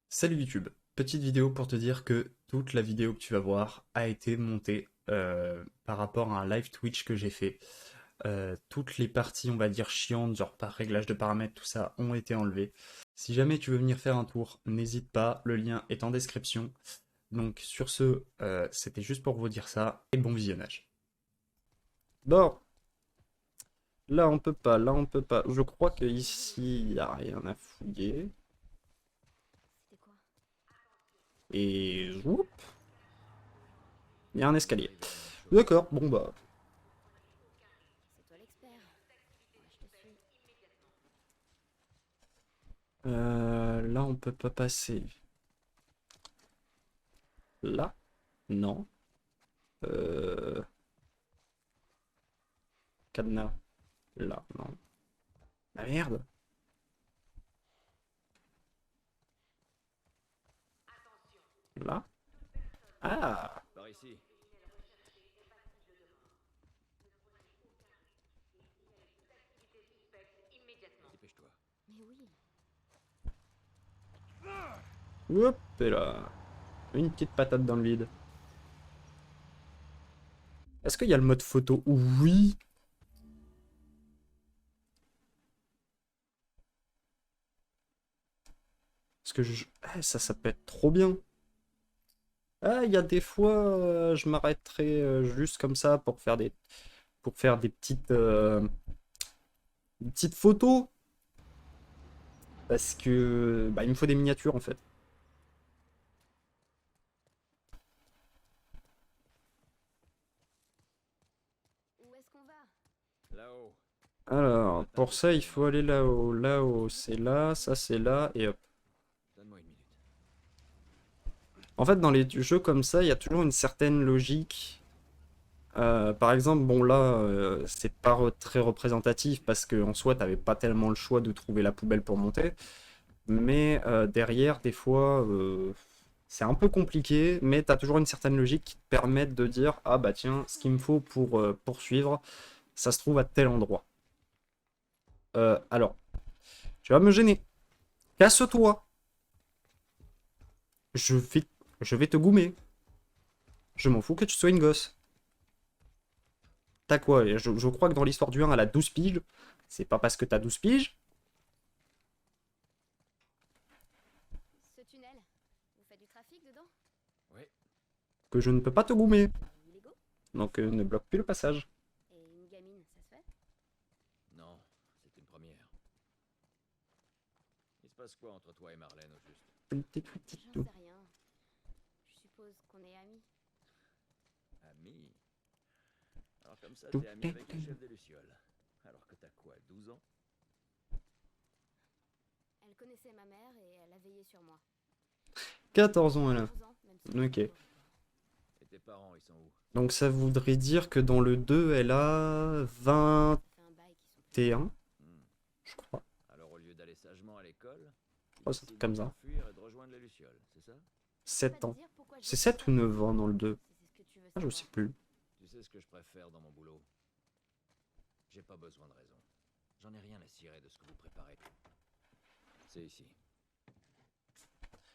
Salut YouTube, petite vidéo pour te dire que toute la vidéo que tu vas voir a été montée par rapport à un live Twitch que j'ai fait. Toutes les parties, on va dire chiantes, genre par réglage de paramètres, tout ça, ont été enlevées. Si jamais tu veux venir faire un tour, n'hésite pas, le lien est en description. Donc sur ce, c'était juste pour vous dire ça, et bon visionnage. Bon, là on peut pas, là on peut pas. Je crois que ici il n'y a rien à fouiller. C'était quoi? Et zoup, il y a un escalier. Arrivé à la même chose. D'accord, bon bah. C'est toi l'expert. Ouais, je te suis. Là, on peut pas passer. Là? Non. Euh... Cadenas. Là, non. Ah merde! Là? Ah! Par ici. Dépêche-toi. Mais oui. Hop, et là. Une petite patate dans le vide. Est-ce qu'il y a le mode photo? Oui! Parce que ça peut être trop bien. Ah, il y a des fois, je m'arrêterai juste comme ça pour faire des petites photos. Parce que, bah, il me faut des miniatures en fait. Où est-ce qu'on va? Là-haut. Alors, Atteins pour le ça, il sommet faut aller maintenant. là-haut. Là-haut, c'est là, ça c'est là, et hop. Donne-moi une minute. En fait, dans les jeux comme ça, il y a toujours une certaine logique. Par exemple, bon là, c'est pas très représentatif parce qu'en soi, t'avais pas tellement le choix de trouver la poubelle pour monter. Mais derrière, des fois, c'est un peu compliqué, mais t'as toujours une certaine logique qui te permet de dire, ah bah tiens, ce qu'il me faut pour poursuivre, ça se trouve à tel endroit. Alors, tu vas me gêner. Casse-toi. Je vais, je vais te goumer. Je m'en fous que tu sois une gosse. T'as quoi? Je crois que dans l'histoire du 1, elle a 12 piges. C'est pas parce que t'as 12 piges Ce tunnel. Vous faites du trafic dedans? Oui. que je ne peux pas te goumer. Illégaux? Donc ne bloque plus le passage. Et une gamine, ça se fait? Non, c'est une première. Il se passe quoi entre toi et Marlène au juste? J'en sais rien. Je suppose qu'on est amis. Ami. Alors comme ça, t'es ami avec le chef des Lucioles. Alors que t'as quoi, 12 ans? Elle connaissait ma mère et elle a veillé sur moi. 14 ans, elle a. 14 ans, même si Ok. c'est Et tes parents, ils sont où? Donc ça voudrait dire que dans le 2, elle a Ça fait un bail qu'ils sont plus. 21, Hmm. je crois. Alors au lieu d'aller sagement à l'école, tu Oh, c'est un truc décides de comme ça. t'enfuir et de rejoindre les Lucioles, c'est ça? Tu peux pas 7 te ans. dire pourquoi je C'est veux faire 7 ou ça? 9 ans dans le 2. Si c'est ce que tu veux Ah, je savoir. sais plus. Tu sais ce que je préfère dans mon boulot? J'ai pas besoin de raison. J'en ai rien à cirer de ce que vous préparez. C'est ici.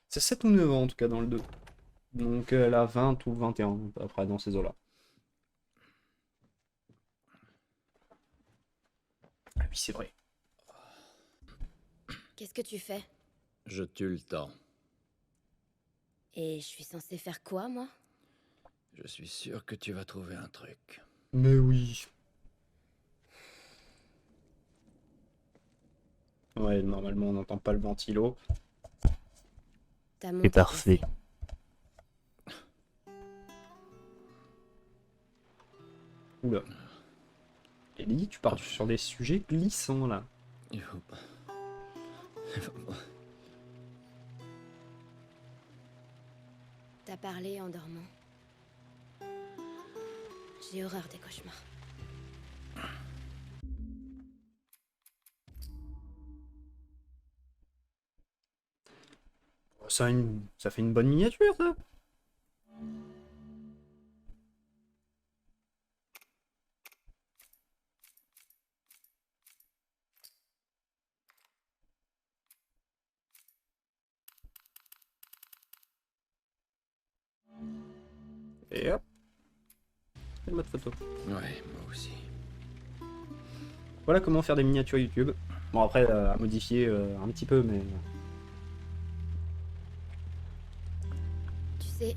C'est 7 ou 9 ans en tout cas dans le 2. Donc elle a 20 ou 21 après dans ces eaux-là. Ah oui, c'est vrai. Qu'est-ce que tu fais? Je tue le temps. Et je suis censée faire quoi, moi? Je suis sûr que tu vas trouver un truc. Mais oui. Ouais, normalement on n'entend pas le ventilo. Ta C'est montre est parfait. cassée. Oula. Ellie, tu pars sur des sujets glissants là. Il faut pas. Il faut pas. T'as parlé en dormant. J'ai horreur des cauchemars. Ça fait une bonne miniature ça. Et hop. C'est le mode photo. Ouais, moi aussi. Voilà comment faire des miniatures YouTube. Bon après à modifier un petit peu mais... Tu sais,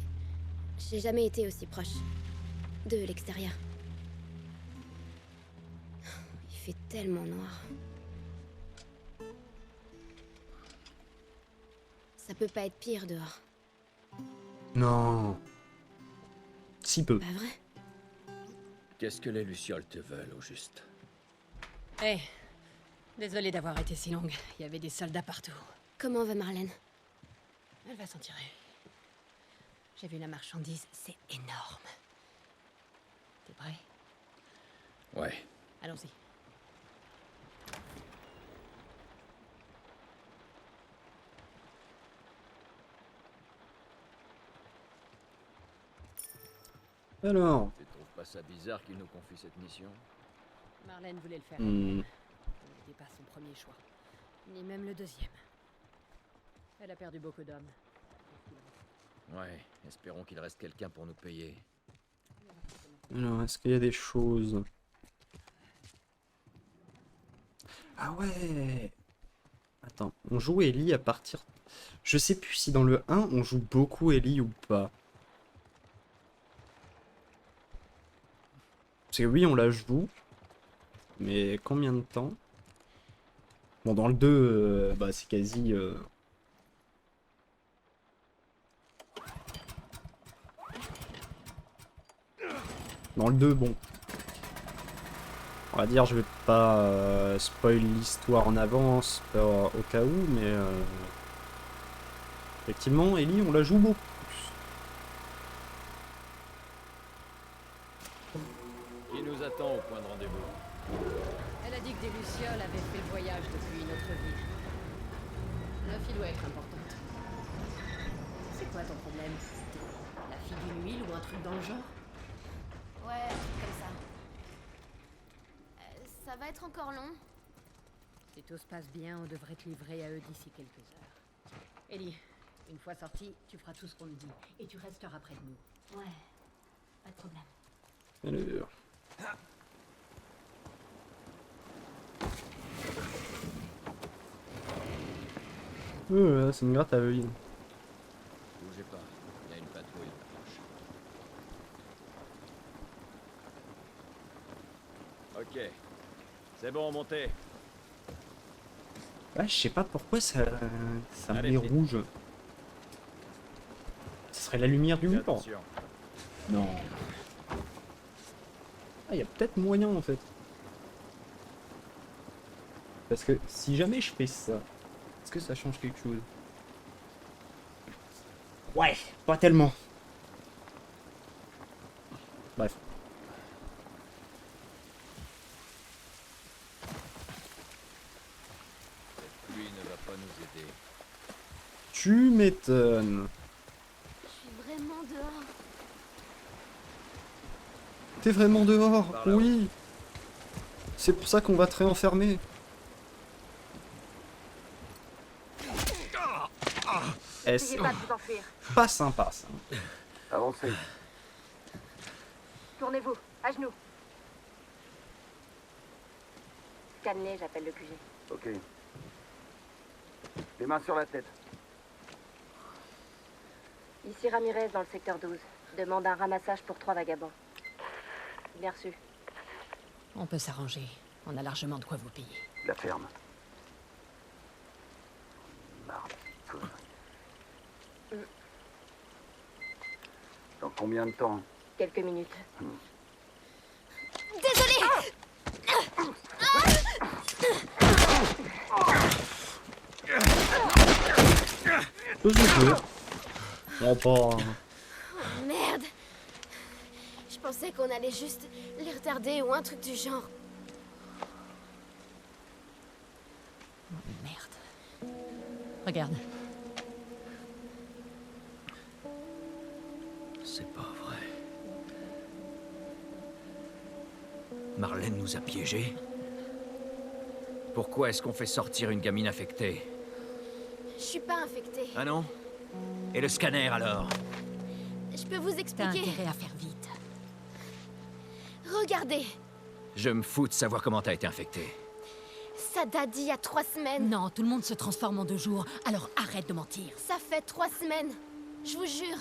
j'ai jamais été aussi proche de l'extérieur. Il fait tellement noir. Ça peut pas être pire dehors, Non. Si peu. pas vrai? Qu'est-ce que les Lucioles te veulent, au juste? Hé, désolée d'avoir été si longue. Il y avait des soldats partout. Comment va Marlène? Elle va s'en tirer. J'ai vu la marchandise, c'est énorme. T'es prêt? Ouais. Allons-y. Alors... Tu trouves pas ça bizarre qu'il nous confie cette mission? Marlène voulait le faire. Hmm. Ce n'était pas son premier choix. Ni même le deuxième. Elle a perdu beaucoup d'hommes. Ouais, espérons qu'il reste quelqu'un pour nous payer. Alors, est-ce qu'il y a des choses? Ah ouais! Attends, on joue Ellie à partir... Je sais plus si dans le 1, on joue beaucoup Ellie ou pas. Parce que oui, on la joue. Mais combien de temps? Bon, dans le 2, bah, c'est quasi... Dans le 2, bon. On va dire, je vais pas spoil l'histoire en avance au cas où, mais... Effectivement, Ellie, on la joue beaucoup. Qui nous attend au point de rendez-vous? Elle a dit que des Lucioles avaient fait le voyage depuis une autre vie. La fille doit être importante. C'est quoi ton problème? La fille d'une huile ou un truc dans le genre? Ouais, comme ça. Ça va être encore long. Si tout se passe bien, on devrait te livrer à eux d'ici quelques heures. Ellie, une fois sortie, tu feras tout ce qu'on te dit. Et tu resteras près de nous. Ouais, pas de problème. Alors... là, c'est une gratte à l'œil. Bougez pas, il y a une patrouille approche. Ok. C'est bon, montez. Ah, je sais pas pourquoi ça me Allez, met vite. rouge. Ce serait la lumière du Fais mur. attention. Non. Ah, il y a peut-être moyen en fait. Parce que si jamais je fais ça, est-ce que ça change quelque chose? Ouais, pas tellement. Bref. Cette pluie ne va pas nous aider. Tu m'étonnes. Je suis vraiment dehors. T'es vraiment dehors? Par là-haut. Oui. C'est pour ça qu'on va te réenfermer. Eh, c'est N'essayez pas de vous enfuir. pas sympa ça. Avancez. Tournez-vous, à genoux. Stanley, j'appelle le QG. Ok. Les mains sur la tête. Ici Ramirez dans le secteur 12. Demande un ramassage pour 3 vagabonds. Bien reçu. On peut s'arranger. On a largement de quoi vous payer. La ferme. Marre. Dans combien de temps? Quelques minutes. Désolée! Je peux. Oh, pas. Oh, merde! Je pensais qu'on allait juste les retarder ou un truc du genre. Merde. Regarde. C'est pas vrai. Marlène nous a piégés. Pourquoi est-ce qu'on fait sortir une gamine infectée? Je suis pas infectée. Ah non? Et le scanner alors? Je peux vous T'as expliquer. intérêt à faire vite. Regardez, Je me fous de savoir comment t'as été infecté. ça date d'il y a 3 semaines. Non, tout le monde se transforme en 2 jours, alors arrête de mentir. Ça fait 3 semaines. Je vous jure.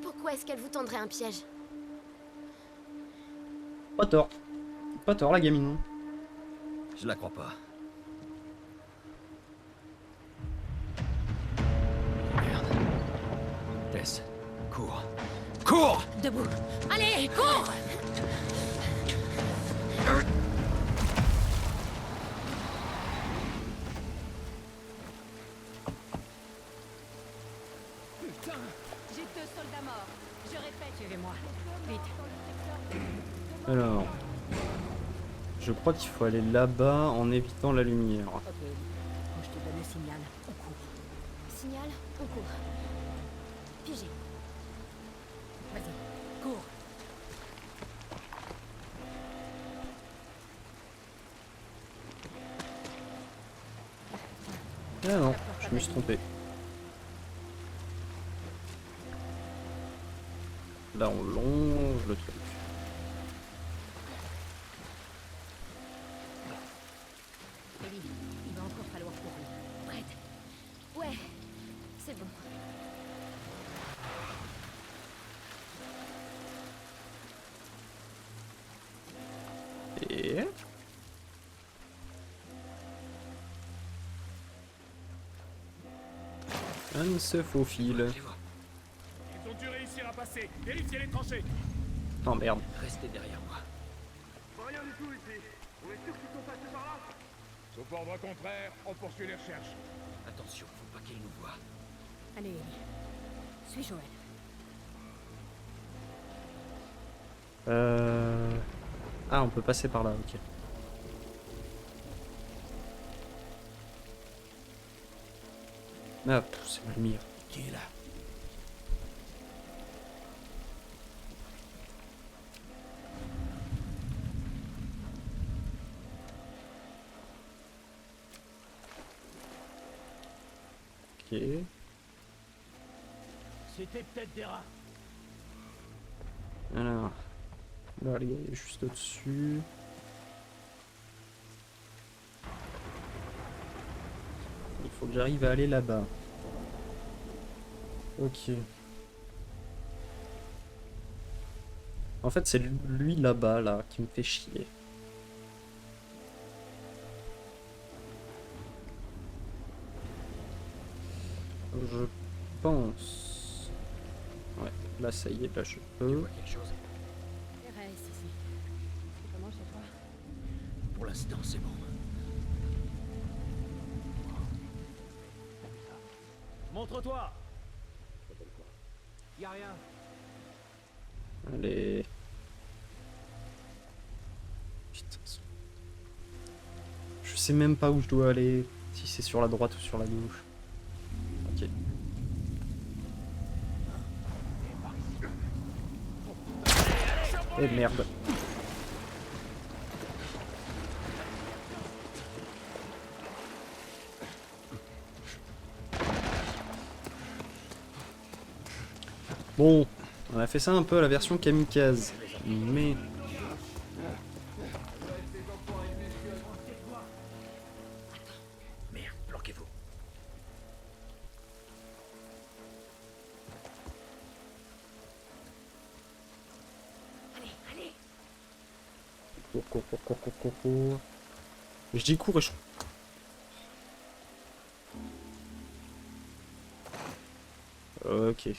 Pourquoi est-ce qu'elle vous tendrait un piège? Pas tort. Pas tort, la gamine. Je la crois pas. Merde. Tess, cours. Cours! Debout. Allez, cours! Putain, j'ai 2 soldats morts. Je répète, suivez-moi. Vite. Alors. Je crois qu'il faut aller là-bas en évitant la lumière. Ok. Quand je te donne le signal, on court. Signal, on court. Pigé. Vas-y, cours. Ah non, je me suis trompé. Là, on longe le truc. Ellie, il va encore falloir courir. Prête? Ouais, c'est bon. Et... on se faufile. Je les vois. Ils ont dû réussir à passer. Vérifiez les tranchées. Oh merde. Restez derrière moi. Rien du tout ici. On est sûr qu'ils sont passés par là? Sauf ordre contraire, on poursuit les recherches. Attention, faut pas qu'ils nous voient. Allez, Ellie. Suis Joël. Ah, on peut passer par là, ok. Ah, c'est la lumière. Qui est là? Ok. C'était peut-être des rats. Alors. Là, les gars, il est juste au-dessus. Il faut que j'arrive à aller là-bas. Ok. En fait, c'est lui là-bas, là, qui me fait chier. Je pense... Ouais, là, ça y est, là, je Tu peux. vois quelque chose? Reste ici. C'est comment chez toi? Pour l'instant, c'est bon. Montre-toi. Y a rien. Allez. Putain. Je sais même pas où je dois aller. Si c'est sur la droite ou sur la gauche. Ok. Eh merde. Bon, on a fait ça un peu à la version kamikaze, mais... Merde, planquez-vous. Allez, allez. Cours. Je dis cours et je... Ok.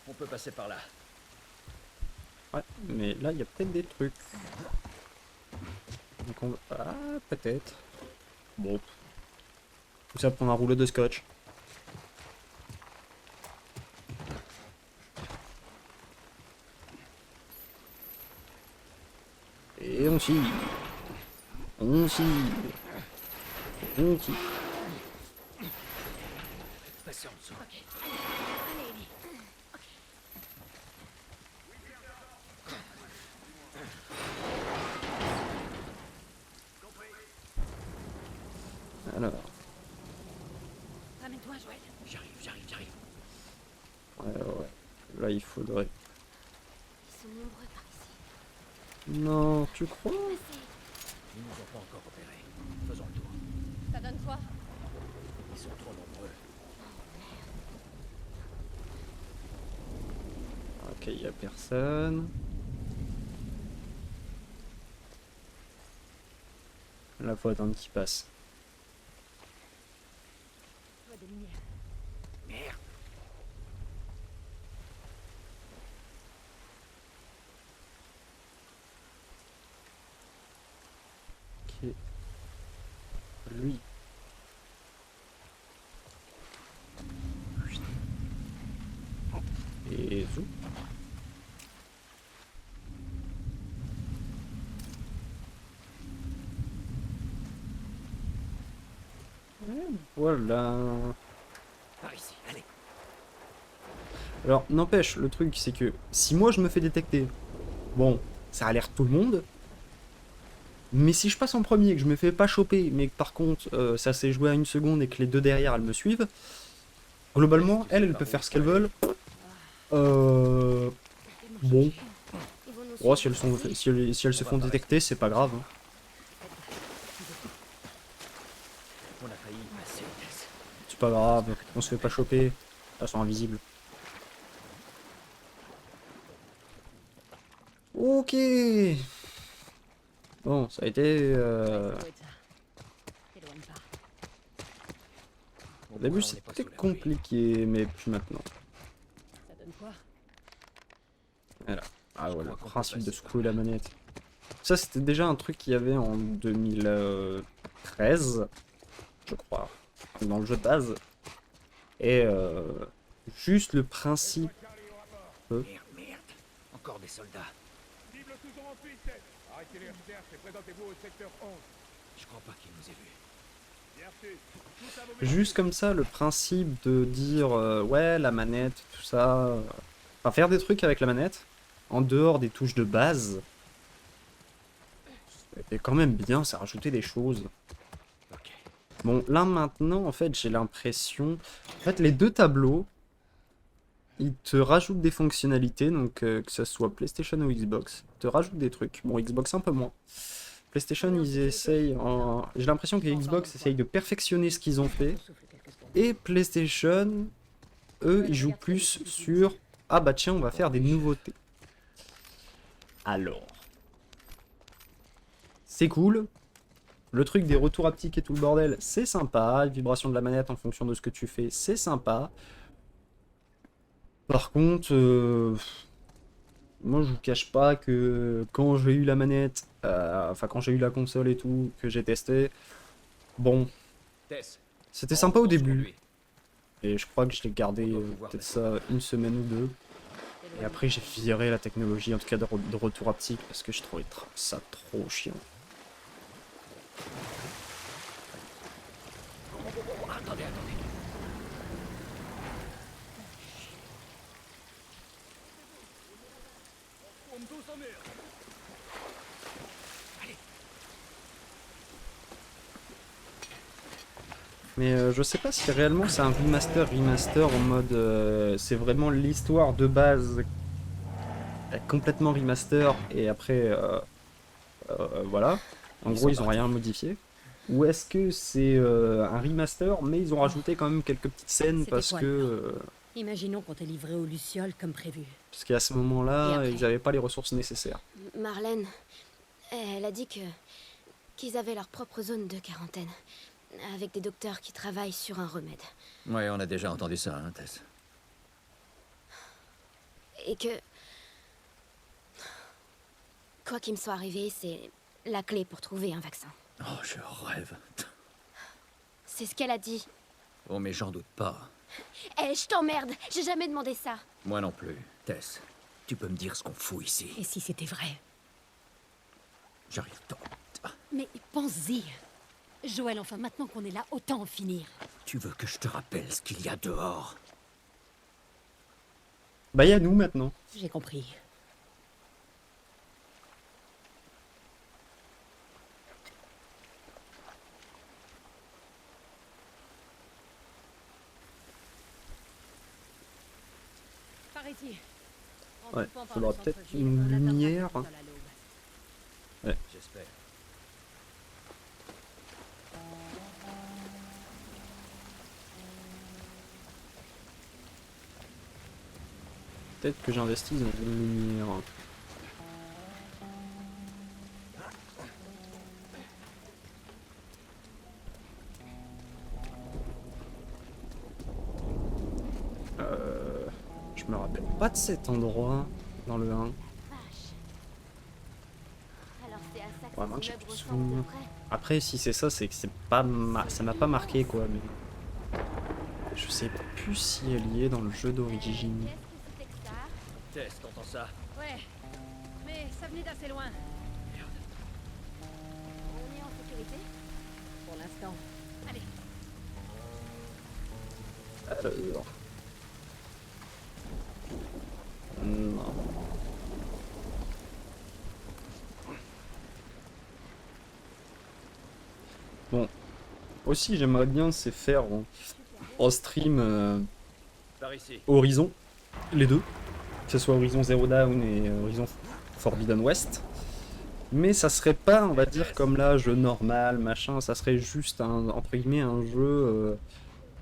On peut passer par là. Ouais, mais là, il y a peut-être des trucs. Donc on... Ah, peut-être. Bon. Tout ça prendre un rouleau de scotch. Et on tire. On tire. On tire. Passez en dessous. Allez, Ellie. Alors. Ramène-toi, Joël. J'arrive. Ouais. Là, il faudrait... Ils sont nombreux par ici. Non, tu crois? Passez. Ils nous ont pas encore repérés. Faisons le tour. Ça donne quoi? Ils sont trop nombreux. Ok, il y a personne. Là, faut attendre qu'il passe. Je vois des lumières. Merde. Ok. Lui. Et zou. Voilà. Par ici, allez. Alors, n'empêche, le truc, c'est que si moi je me fais détecter, bon, ça alerte tout le monde. Mais si je passe en premier et que je me fais pas choper, mais que par contre ça s'est joué à une seconde et que les deux derrière elles me suivent, globalement, elles peuvent faire ce qu'elles veulent. Bon, Ils vont nous oh, suivre. si elles se font détecter, c'est pas grave. Hein. On a failli y passer, Tess. C'est pas grave, on se fait pas choper. Elles sont invisibles. Ok. Bon, ça a été... T'éloigne pas. Au début, c'était compliqué, mais plus maintenant. Ça donne quoi? Voilà. Ah ouais, le crois qu'on peut principe de passer secouer la manette. Ça, c'était déjà un truc qu'il y avait en 2013, je crois, dans le jeu de base. Et juste le principe... Merde. Encore des soldats. Cible toujours en fuite, tête. Arrêtez les recherches et présentez-vous au secteur 11. Je crois pas qu'ils nous aient vus. Bien reçu. Tous à vos métiers. Juste comme ça, le principe de dire ouais, la manette, tout ça... Enfin, faire des trucs avec la manette, en dehors des touches de base, c'était quand même bien, ça rajoutait des choses. Ok. Bon, là maintenant, en fait, j'ai l'impression... En fait, les deux tableaux, ils te rajoutent des fonctionnalités, donc que ce soit PlayStation ou Xbox, ils te rajoutent des trucs. Bon, Xbox un peu moins. PlayStation, ils essayent... J'ai l'impression que Xbox essaye de perfectionner ce qu'ils ont fait, et PlayStation, eux, ils jouent plus sur... Ah bah tiens, on va faire des nouveautés. Alors... C'est cool. Le truc des retours haptiques et tout le bordel, c'est sympa. Les vibrations de la manette en fonction de ce que tu fais, c'est sympa. Par contre, moi je vous cache pas que quand j'ai eu la manette, enfin quand j'ai eu la console et tout, que j'ai testé, bon, Tess. c'était sympa au rentre dans ce début. conduit. Et je crois que je l'ai gardé On doit pouvoir peut-être mettre ça une semaine ou deux. Et après j'ai viré la technologie, en tout cas de retour haptique, parce que je trouvais ça trop chiant. Attendez. On me tous en mur. Mais je sais pas si réellement c'est un remaster en mode c'est vraiment l'histoire de base complètement remaster et après voilà. En gros ils ont rien modifié. Ou est-ce que c'est un remaster mais ils ont rajouté quand même quelques petites scènes C'était parce quoi, que Imaginons qu'on t'ait livré aux Lucioles comme prévu. parce qu'à ce Et moment-là après ils n'avaient pas les ressources nécessaires. Marlène, elle a dit qu'ils avaient leur propre zone de quarantaine, avec des docteurs qui travaillent sur un remède. Ouais, on a déjà entendu ça, hein, Tess. Et que... Quoi qu'il me soit arrivé, c'est la clé pour trouver un vaccin. Oh, je rêve. C'est ce qu'elle a dit. Oh, mais j'en doute pas. Eh, je t'emmerde, j'ai jamais demandé ça. Moi non plus. Tess, tu peux me dire ce qu'on fout ici? Et si c'était vrai? J'arrive tôt. Mais pense-y. Joël, enfin, maintenant qu'on est là, autant en finir. Tu veux que je te rappelle ce qu'il y a dehors? Bah y a nous maintenant. J'ai compris. ici. En Ouais, coupant par faudra le peut-être centre-ville, une on atteindra lumière. le sous-sol à l'aube. J'espère. Peut-être que j'investisse dans une lumière. Je me rappelle pas de cet endroit dans le 1. Vache. Alors c'est à ça que Ouais, moi, ces j'ai immeubles plus ressemblent de souvenir. près. Après, si c'est ça, c'est que c'est pas ça m'a pas marqué quoi, mais je sais plus si elle y est dans le jeu d'origine. Qu'est-ce que c'était que ça? Tess, t'entends ça? Ouais, mais ça venait d'assez loin. On est en sécurité? Pour l'instant. Allez, Alors. Non. Bon. Aussi, j'aimerais bien c'est faire en stream Par ici. Horizon, les deux. Que ce soit Horizon Zero Dawn et Horizon Forbidden West. Mais ça serait pas, on va dire, comme là, jeu normal, machin. Ça serait juste un, entre guillemets, un jeu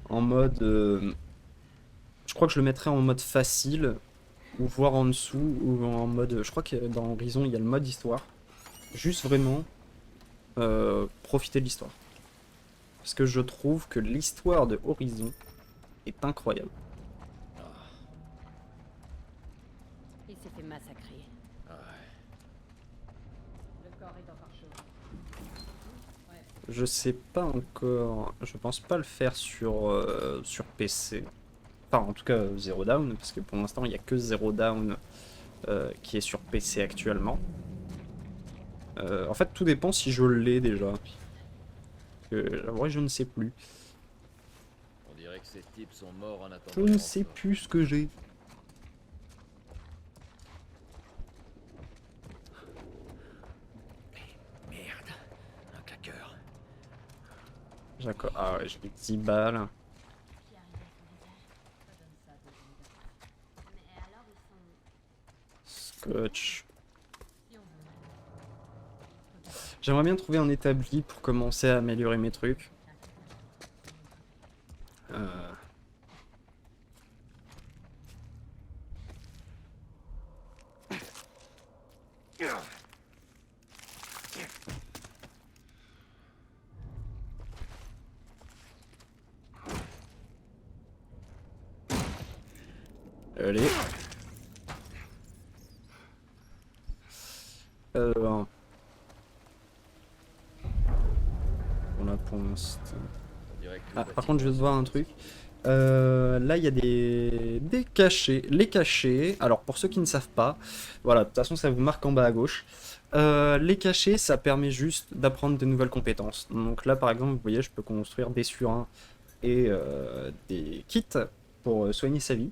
en mode. Je crois que je le mettrais en mode facile, ou voire en dessous, ou en mode. Je crois que dans Horizon, il y a le mode histoire. Juste vraiment profiter de l'histoire. Parce que je trouve que l'histoire de Horizon est incroyable. il s'est fait massacrer. Ah Le corps est encore chaud. Je sais pas encore. Je pense pas le faire sur PC. Enfin, en tout cas, Zero Dawn, parce que pour l'instant, il n'y a que Zero Dawn qui est sur PC actuellement. En fait, tout dépend si je l'ai déjà. En vrai, je ne sais plus. On dirait que ces types sont morts en attendant. Je ne sais plus ce que j'ai. Merde, un claqueur. D'accord. Ah ouais, j'ai 10 balles. Mais alors ils sont... Scotch. J'aimerais bien trouver un établi pour commencer à améliorer mes trucs. Allez. Alors. Voilà pour l'instant. On dirait que Ah, par contre, je vais te voir un truc. Là, il y a des cachets. Les cachets, alors pour ceux qui ne savent pas, voilà, de toute façon, ça vous marque en bas à gauche. Les cachets, ça permet juste d'apprendre de nouvelles compétences. Donc là, par exemple, vous voyez, je peux construire des surins et des kits pour soigner sa vie.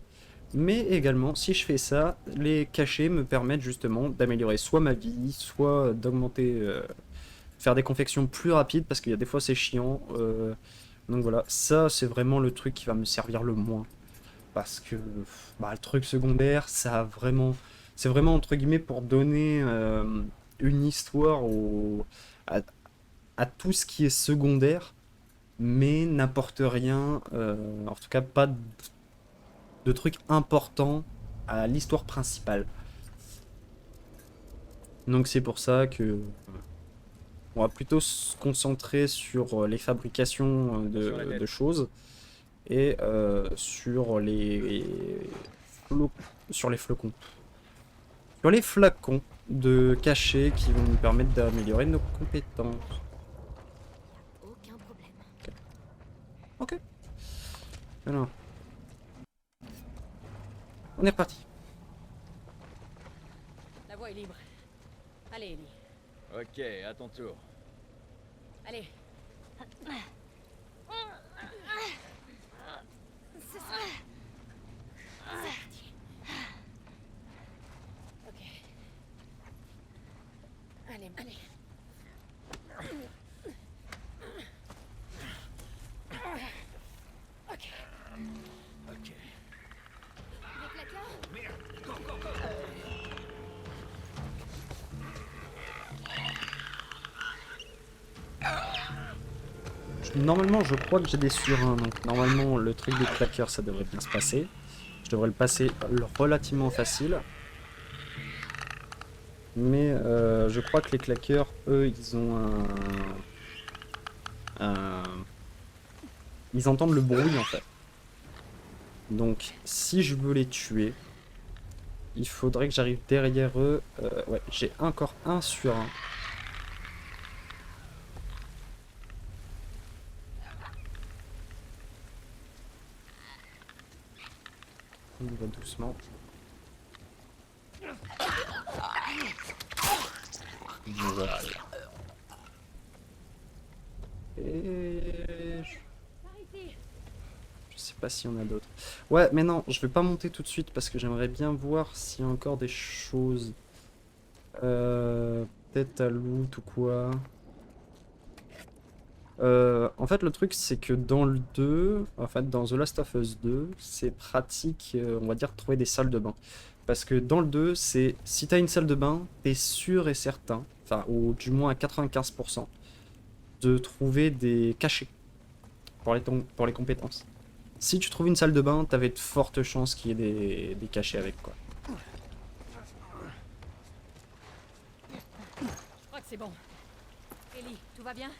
Mais également, si je fais ça, les cachets me permettent justement d'améliorer soit ma vie, soit d'augmenter, faire des confections plus rapides, parce qu'il y a des fois c'est chiant. Donc voilà, ça c'est vraiment le truc qui va me servir le moins. Parce que bah, le truc secondaire, ça a vraiment, c'est vraiment entre guillemets pour donner une histoire à tout ce qui est secondaire, mais n'apporte rien, en tout cas pas de trucs importants à l'histoire principale. Donc c'est pour ça que on va plutôt se concentrer sur les fabrications de choses et sur sur les flocons. Sur les flacons de cachets qui vont nous permettre d'améliorer nos compétences. Aucun problème. Ok. Alors. On est reparti. La voie est libre. Allez, Ellie. Ok, à ton tour. Allez. Ok. Allez, allez. Ok. Ok. Les placards? Normalement, je crois que j'ai des surins, donc normalement, le truc des claqueurs, ça devrait bien se passer. Je devrais le passer relativement facile. Mais je crois que les claqueurs, eux, ils ont ils entendent le bruit, en fait. Donc, si je veux les tuer, il faudrait que j'arrive derrière eux. Ouais, j'ai encore un surin. On y va doucement. Voilà. Et je sais pas s'il y en a d'autres. Ouais, mais non, je vais pas monter tout de suite parce que j'aimerais bien voir s'il y a encore des choses. Peut-être à loot ou quoi. En fait, le truc, c'est que dans le 2, en fait, dans The Last of Us 2, c'est pratique, on va dire, de trouver des salles de bain. Parce que dans le 2, c'est si t'as une salle de bain, t'es sûr et certain, enfin, ou du moins à 95%, de trouver des cachets pour les compétences. Si tu trouves une salle de bain, t'avais de fortes chances qu'il y ait des cachets avec, quoi. Je crois que c'est bon. Ellie, tout va bien?